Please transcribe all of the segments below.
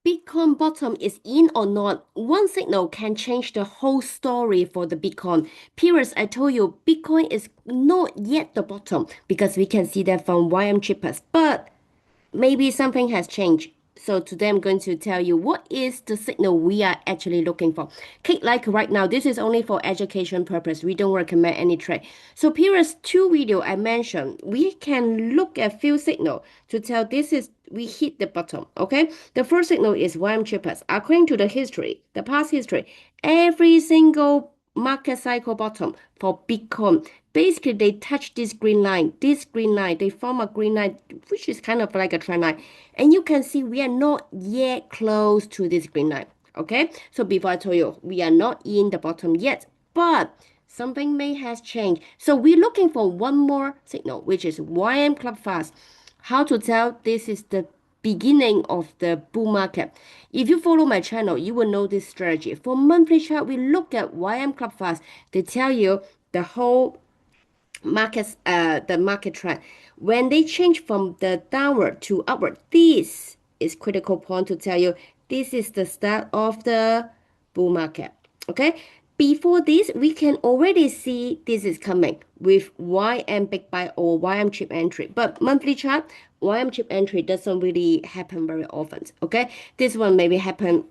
Bitcoin bottom is in or not, one signal can change the whole story for the Bitcoin. Periods, I told you, Bitcoin is not yet the bottom because we can see that from ymchippers, but maybe something has changed. So today I'm going to tell you what is the signal we are actually looking for. Click like right now. This is only for education purpose. We don't recommend any trade. So previous two video I mentioned, we can look at few signal to tell this is we hit the bottom. Okay. The first signal is YM chippers. According to the history, the past history, every single market cycle bottom for Bitcoin. Basically, they touch this green line, they form a green line, which is kind of like a trend line. And you can see we are not yet close to this green line. Okay, so before I told you, we are not in the bottom yet, but something may has changed. So we're looking for one more signal, which is YM Club Fast. How to tell this is the beginning of the bull market. If you follow my channel, you will know this strategy. For monthly chart, we look at YM Club Fast. They tell you the whole the market trend. When they change from the downward to upward, this is critical point to tell you this is the start of the bull market. Okay. Before this, we can already see this is coming with YM big buy or YM cheap entry. But monthly chart, YM cheap entry doesn't really happen very often. Okay. This one maybe happen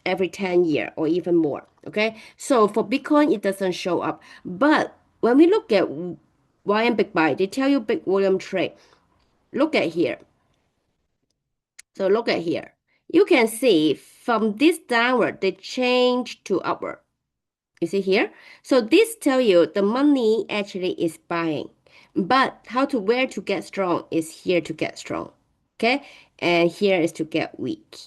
every 10 year or even more. Okay. So for Bitcoin, it doesn't show up. But when we look at YM big buy, they tell you big volume trade. Look at here. So look at here. You can see from this downward, they change to upward. You see here? So this tell you the money actually is buying. But where to get strong is here to get strong. Okay? And here is to get weak.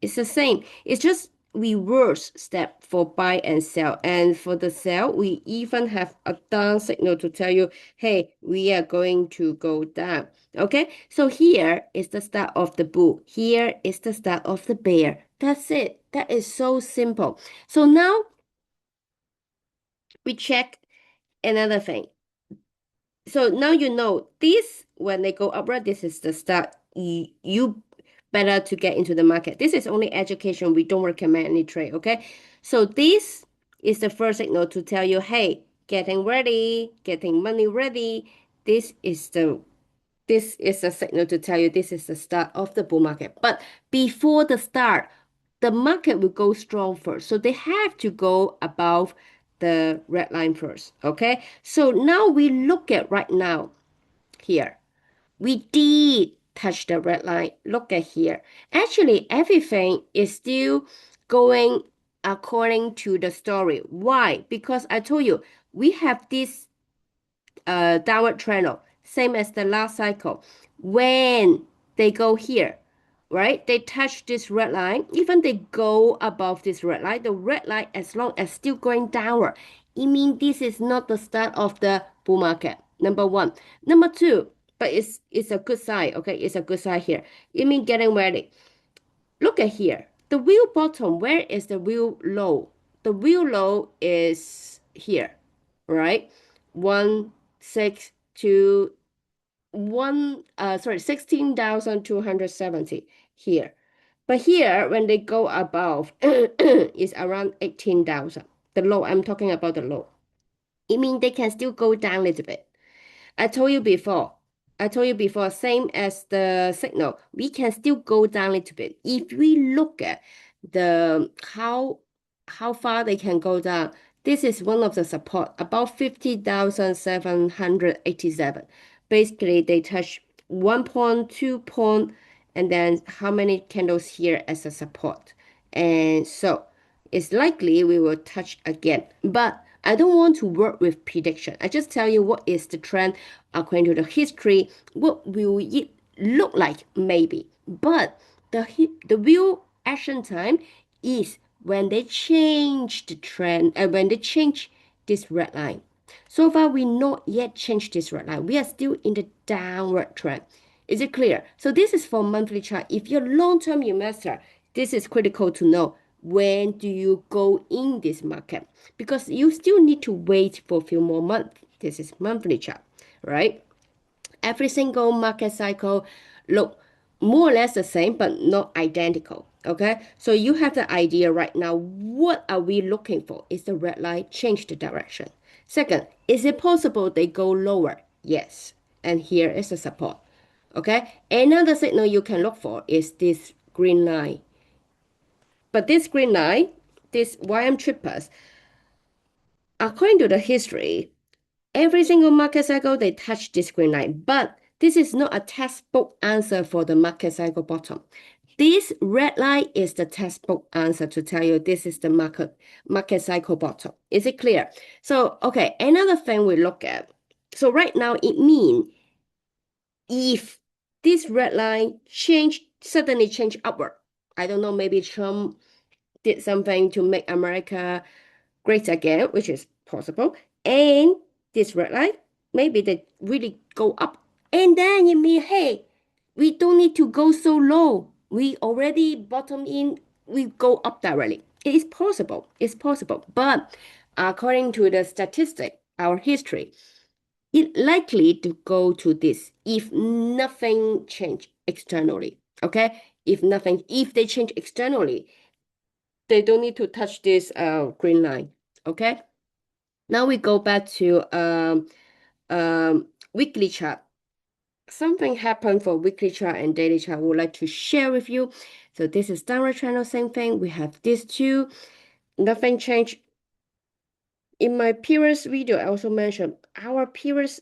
It's the same. It's just reverse step for buy and sell. And for the sell, we even have a down signal to tell you, hey, we are going to go down. Okay? So here is the start of the bull. Here is the start of the bear. That's it. That is so simple. So now we check another thing. So now you know this, when they go upward, this is the start. You better to get into the market. This is only education. We don't recommend any trade, okay? So this is the first signal to tell you, hey, getting ready, getting money ready. This is a signal to tell you this is the start of the bull market. But before the start, the market will go strong first. So they have to go above the red line first. Okay. So now we look at right now here. We did touch the red line. Look at here. Actually, everything is still going according to the story. Why? Because I told you we have this downward trend, same as the last cycle. When they go here, right? They touch this red line, even they go above this red line, the red line as long as still going downward, it means this is not the start of the bull market. Number one. Number two, but it's a good sign, okay? It's a good sign here. It means getting ready. Look at here. The real bottom, where is the real low? The real low is here, right? 16,270 here. But here, when they go above, is around 18,000. The low, I'm talking about the low. It means they can still go down a little bit. I told you before, same as the signal, we can still go down a little bit. If we look at the how far they can go down, this is one of the support, about 50,787. Basically, they touch 1 point, 2 point, and then how many candles here as a support. And so it's likely we will touch again. But I don't want to work with prediction. I just tell you what is the trend according to the history. What will it look like? Maybe. But the real action time is when they change the trend and when they change this red line. So far, we not yet changed this red line. We are still in the downward trend. Is it clear? So this is for monthly chart. If you're long-term investor, this is critical to know. When do you go in this market? Because you still need to wait for a few more months. This is monthly chart, right? Every single market cycle look more or less the same, but not identical. Okay, so you have the idea right now. What are we looking for? Is the red line change the direction? Second, is it possible they go lower? Yes. And here is the support. Okay, another signal you can look for is this green line. But this green line, this YM trippers, according to the history, every single market cycle they touch this green line. But this is not a textbook answer for the market cycle bottom. This red line is the textbook answer to tell you this is the market cycle bottom. Is it clear? So, okay, another thing we look at. So right now it means if this red line suddenly change upward, I don't know, maybe Trump did something to make America great again, which is possible, and this red line, maybe they really go up. And then you mean, hey, we don't need to go so low. We already bottom in, we go up directly. It is possible. It's possible. But according to the statistic, our history, it likely to go to this if nothing change externally. Okay? If they change externally, they don't need to touch this green line. Okay? Now we go back to weekly chart. Something happened for weekly chart and daily chart I would like to share with you. So this is downward channel, same thing. We have these two. Nothing changed. In my previous video, I also mentioned our previous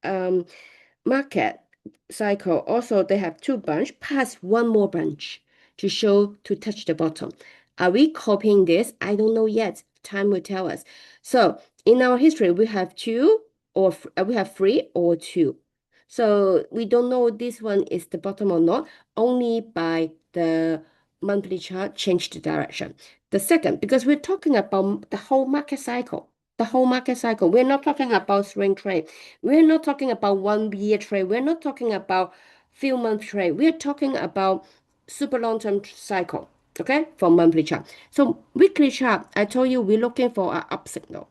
um, market cycle. Also, they have two bunch, plus one more bunch to show to touch the bottom. Are we copying this? I don't know yet. Time will tell us. So in our history, we have two or we have three or two. So we don't know this one is the bottom or not, only by the monthly chart change the direction. The second, because we're talking about the whole market cycle. The whole market cycle. We're not talking about swing trade. We're not talking about 1 year trade. We're not talking about few month trade. We're talking about super long term cycle. Okay, for monthly chart. So weekly chart, I told you we're looking for an up signal.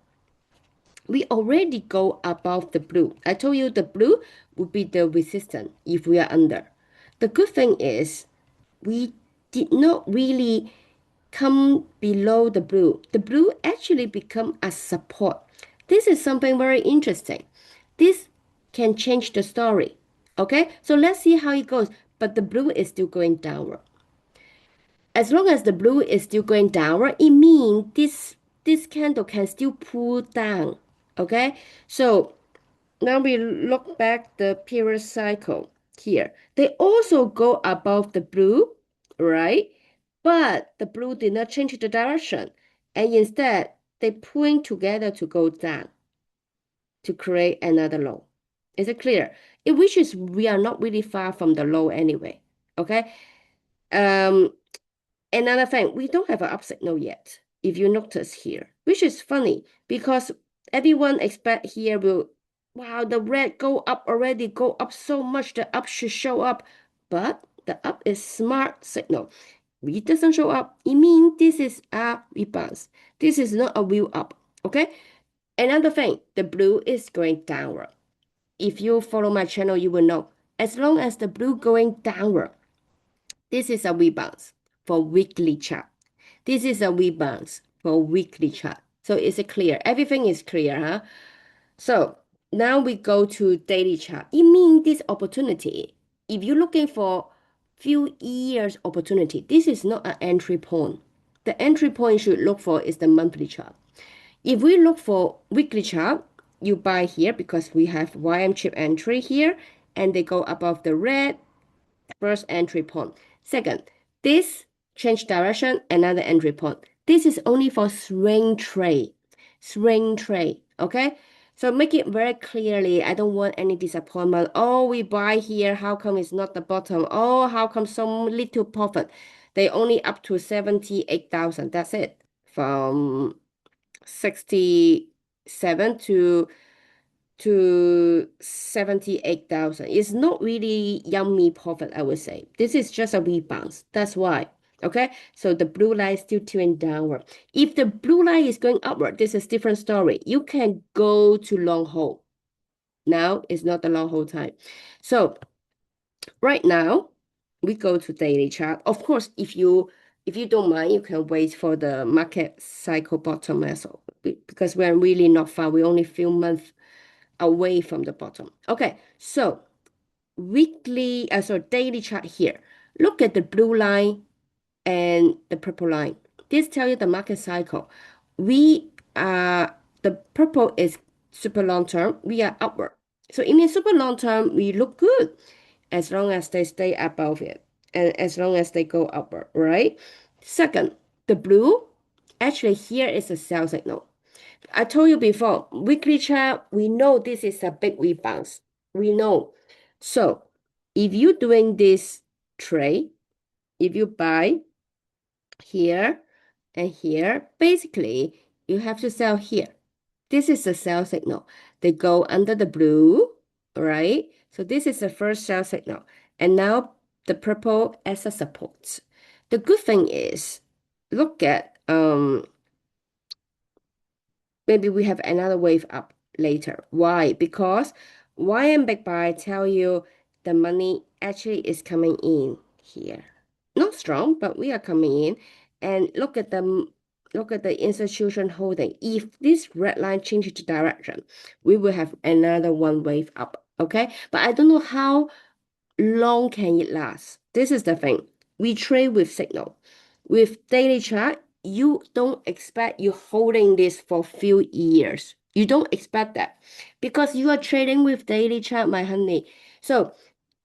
We already go above the blue. I told you the blue would be the resistance if we are under. The good thing is we did not really come below the blue. The blue actually become a support. This is something very interesting. This can change the story. Okay, so let's see how it goes. But the blue is still going downward. As long as the blue is still going downward, it means this candle can still pull down. Okay, so now we look back the period cycle here. They also go above the blue, right? But the blue did not change the direction. And instead, they pulling together to go down to create another low. Is it clear? Which is we are not really far from the low anyway. Okay. Um, Another thing, we don't have an up signal yet, if you notice here, which is funny because everyone expect here will, wow, the red go up already, go up so much, the up should show up. But the up is smart signal. It doesn't show up. It means this is a rebound. This is not a real up. Okay. Another thing, the blue is going downward. If you follow my channel, you will know. As long as the blue going downward, this is a rebound for weekly chart. This is a rebound for weekly chart. So is it clear? Everything is clear, huh? So now we go to daily chart. It means this opportunity. If you're looking for few years opportunity, this is not an entry point. The entry point you should look for is the monthly chart. If we look for weekly chart, you buy here because we have YM chip entry here and they go above the red first entry point. Second, this change direction, another entry point. This is only for swing trade. Swing trade, okay? So make it very clearly. I don't want any disappointment. Oh, we buy here. How come it's not the bottom? Oh, how come so little profit? They only up to 78,000. That's it. From 67 to 78,000. It's not really yummy profit, I would say. This is just a rebound. That's why. Okay, so the blue line is still tilting downward. If the blue line is going upward, this is different story. You can go to long hold. Now is not the long hold time. So right now, we go to daily chart. Of course, if you don't mind, you can wait for the market cycle bottom as well, because we're really not far. We're only a few months away from the bottom. Okay, so daily chart here. Look at the blue line and the purple line. This tell you the market cycle. We the purple is super long term. We are upward. So it means super long term, we look good as long as they stay above it and as long as they go upward, right? Second, the blue, actually here is a sell signal. I told you before, weekly chart, we know this is a big rebound. We know. So if you're doing this trade, if you buy here and here, basically you have to sell here. This is the sell signal. They go under the blue, right? So this is the first sell signal. And now the purple as a support. The good thing is, look at maybe we have another wave up later. Why? Because YM Big Buy tell you the money actually is coming in here. Not strong, but we are coming in. And look at the institution holding. If this red line changes the direction, we will have another one wave up. Okay. But I don't know how long can it last. This is the thing. We trade with signal. With daily chart, you don't expect you holding this for few years. You don't expect that because you are trading with daily chart, my honey. So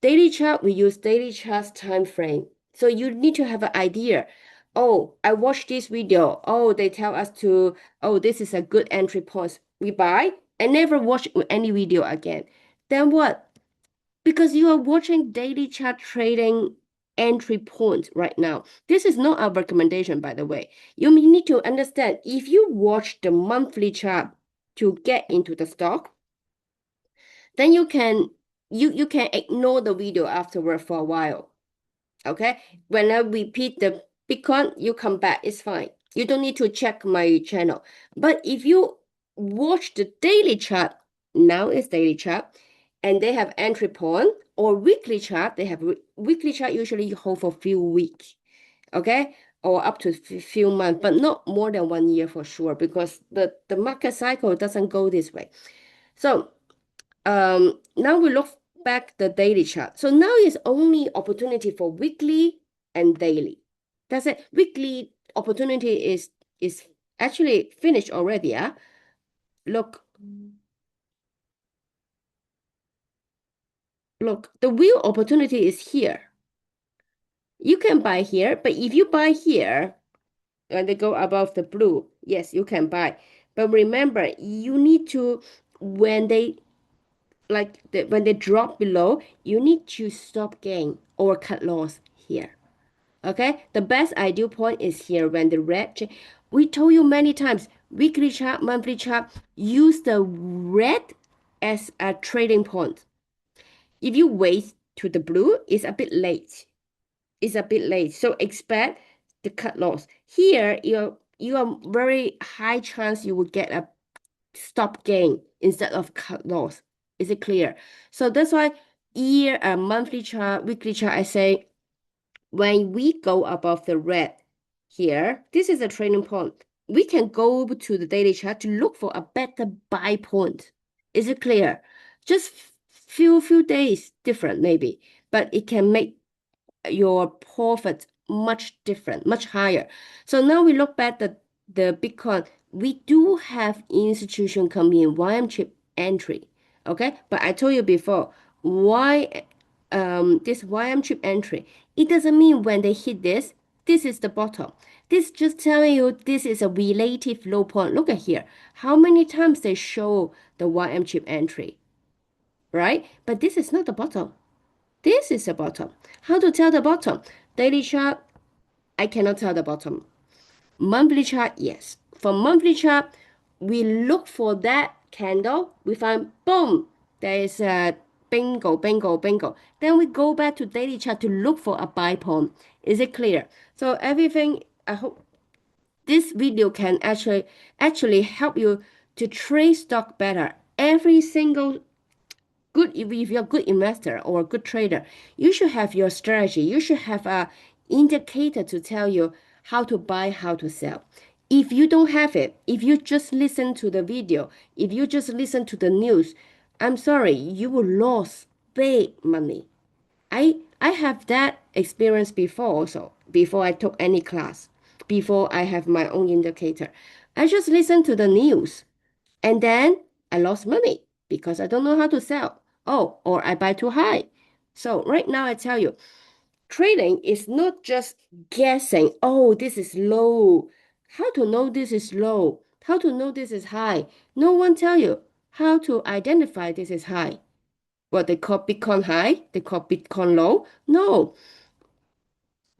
daily chart, we use daily chart's time frame. So you need to have an idea. Oh, I watched this video. Oh, they tell us to, oh, this is a good entry point. We buy and never watch any video again. Then what? Because you are watching daily chart trading entry points right now. This is not our recommendation, by the way. You need to understand if you watch the monthly chart to get into the stock, then you can ignore the video afterward for a while. Okay? When I repeat the Bitcoin, you come back, it's fine. You don't need to check my channel. But if you watch the daily chart, now it's daily chart, and they have entry point or weekly chart, they have weekly chart usually you hold for a few weeks, okay? Or up to few months, but not more than 1 year for sure, because the market cycle doesn't go this way. So now we look back the daily chart. So now is only opportunity for weekly and daily. That's it. Weekly opportunity is actually finished already. Yeah. Look, the real opportunity is here. You can buy here, but if you buy here and they go above the blue, yes, you can buy. But remember, you need to when they when they drop below, you need to stop gain or cut loss here. Okay, the best ideal point is here when the red. We told you many times, weekly chart, monthly chart, use the red as a trading point. If you wait to the blue, it's a bit late. It's a bit late. So expect the cut loss. Here, you are very high chance you will get a stop gain instead of cut loss. Is it clear? So that's why monthly chart, weekly chart, I say when we go above the red here, this is a trading point. We can go to the daily chart to look for a better buy point. Is it clear? Just few days different maybe, but it can make your profit much different, much higher. So now we look back the Bitcoin. We do have institution coming in YM chip entry. Okay, but I told you before, why this YM chip entry, it doesn't mean when they hit this is the bottom. This just telling you this is a relative low point. Look at here. How many times they show the YM chip entry, right? But this is not the bottom. This is the bottom. How to tell the bottom? Daily chart, I cannot tell the bottom. Monthly chart, yes. For monthly chart, we look for that candle. We find, boom, there is a bingo, bingo, bingo. Then we go back to daily chart to look for a buy point. Is it clear? So everything, I hope this video can actually help you to trade stock better. Every single good, if you're a good investor or a good trader, you should have your strategy. You should have a indicator to tell you how to buy, how to sell. If you don't have it, if you just listen to the video, if you just listen to the news, I'm sorry, you will lose big money. I have that experience before also, before I took any class, before I have my own indicator. I just listen to the news and then I lost money because I don't know how to sell. Oh, or I buy too high. So right now I tell you, trading is not just guessing, oh, this is low. How to know this is low? How to know this is high? No one tell you how to identify this is high. What they call Bitcoin high, they call Bitcoin low. No.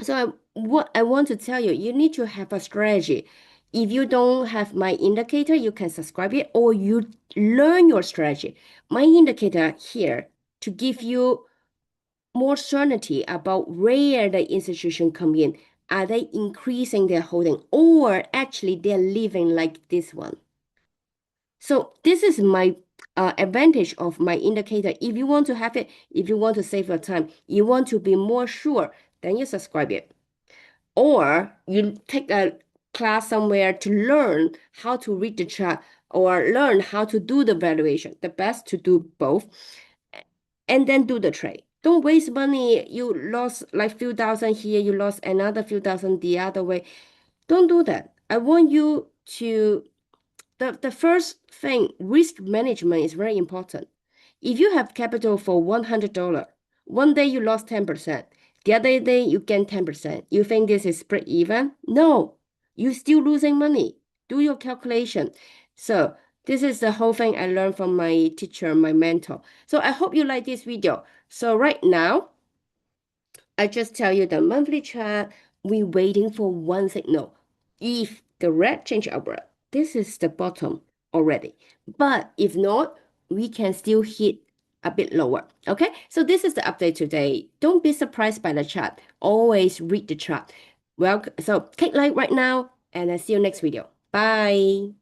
So what I want to tell you, you need to have a strategy. If you don't have my indicator, you can subscribe it or you learn your strategy. My indicator here to give you more certainty about where the institution come in. Are they increasing their holding or actually they're living like this one? So this is my advantage of my indicator. If you want to have it, if you want to save your time, you want to be more sure, then you subscribe it. Or you take a class somewhere to learn how to read the chart or learn how to do the valuation. The best to do both and then do the trade. Don't waste money. You lost like few thousand here, you lost another few thousand the other way. Don't do that. I want you to the first thing, risk management is very important. If you have capital for $100, one day you lost 10%, the other day you gain 10%. You think this is break even? No, you're still losing money. Do your calculation. So this is the whole thing I learned from my teacher, my mentor. So I hope you like this video. So right now, I just tell you the monthly chart, we waiting for one signal. If the red change upward, this is the bottom already. But if not, we can still hit a bit lower. Okay, so this is the update today. Don't be surprised by the chart. Always read the chart. Well, so click like right now, and I see you next video. Bye.